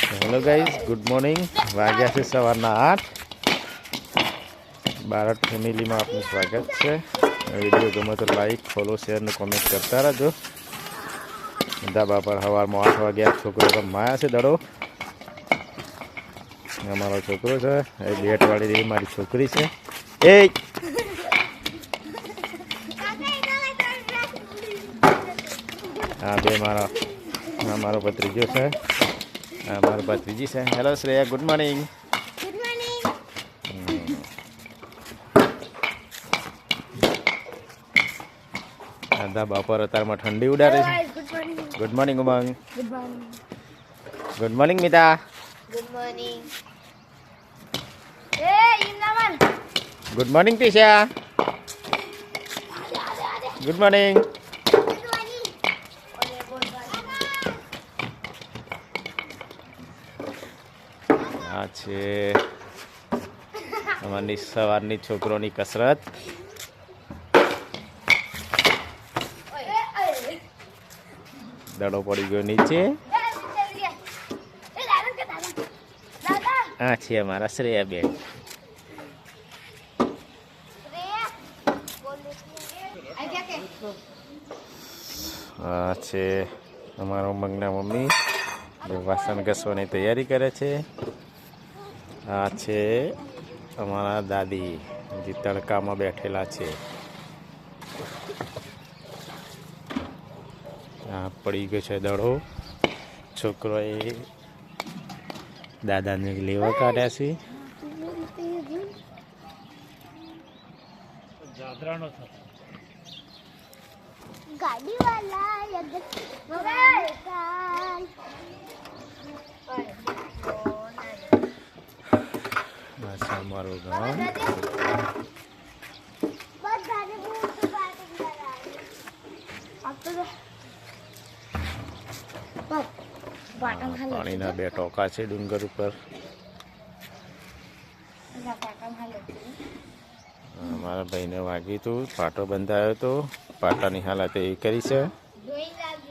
Hello guys, good morning. વાગ્યા છે સવારના 8. બારડ ફેમિલીમાં આપનું સ્વાગત છે. વિડીયો ગમે તો લાઈક, ફોલો, શેર અને કોમેન્ટ કરતા રહેજો. ધાબા પર સવારમાં 8 વાગ્યા છોકરો રમાયા છે. દડો અમારો છોકરો છે, એ બેટવાળી મારી છોકરી છે. એ હા, બે મારો ભત્રીજો છે. મારો ભત્રીજી છે. Hello Shreya, good morning. Good morning. ધાબા પર અત્યારમાં ઠંડી ઉડાડે છે. Good morning Umang. Good morning. Good morning Mita. Good morning. એ Imran. Good morning Tisha. Good morning. આ છે અમારી સવારની છોકરોની કસરત. દડો પડી ગયો નીચે. આ છે અમારા શ્રેયા બેન. આ છે અમારો મંગના મમ્મી, જે વાસણ ઘસવાની તૈયારી કરે છે. આ છે અમારા દાદી, જે તડકામાં બેઠેલા છે. આ પડી ગયો છે દડો. છોકરોએ દાદાને લેવા કાઢ્યા છે. અમારું ગામ પાણીના બે ટોકા છે ડુંગર ઉપર. મારા ભાઈને વાગ્યું હતું, પાટો બંધાયો હતો. પાટાની હાલત એ કરી છે.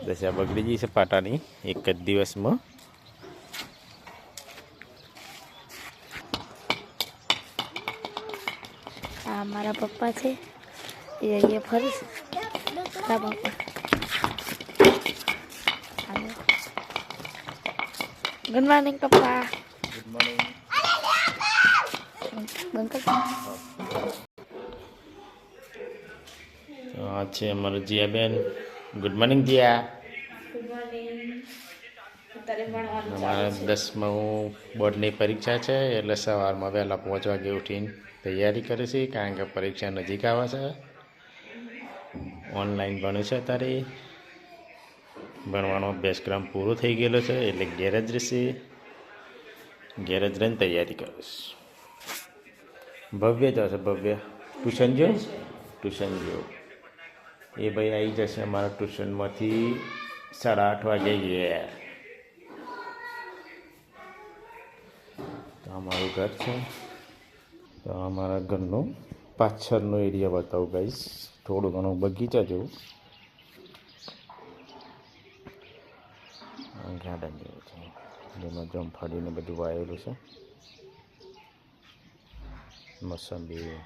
દશા બગડી ગઈ છે પાટાની એક જ દિવસમાં. આ મારા પપ્પા છે, એ અહીંયા ફરે છે. પપ્પા ગુડ મોર્નિંગ પપ્પા. Good morning. આ છે અમારું જીયાબેન. Good morning Jiya. અમારા 10મું બોર્ડની પરીક્ષા છે, એટલે સવારમાં વહેલા 5 વાગે ઉઠીને તૈયારી કરે છે, કારણ કે પરીક્ષા નજીક આવે છે. ઓનલાઈન ભણે છે અત્યારે. ભણવાનો અભ્યાસક્રમ પૂરો થઈ ગયેલો છે, એટલે ગેરેજ રહેશે. ગેરેજ રહીને તૈયારી કરે છે. ભવ્ય જશે. ભવ્ય ટ્યુશન જો. એ ભાઈ આવી જશે અમારા ટ્યુશનમાંથી 8:30 વાગે ગયા. તો અમારું ઘર છે. તો અમારા ઘરનું પાછળનો એરિયા બતાવું ગાઈસ. થોડું ઘણું બગીચા જેવું ગાર્ડન જેવું છે, જેમાં જમફાડીને બધું વાવેલું છે. મોસંબી,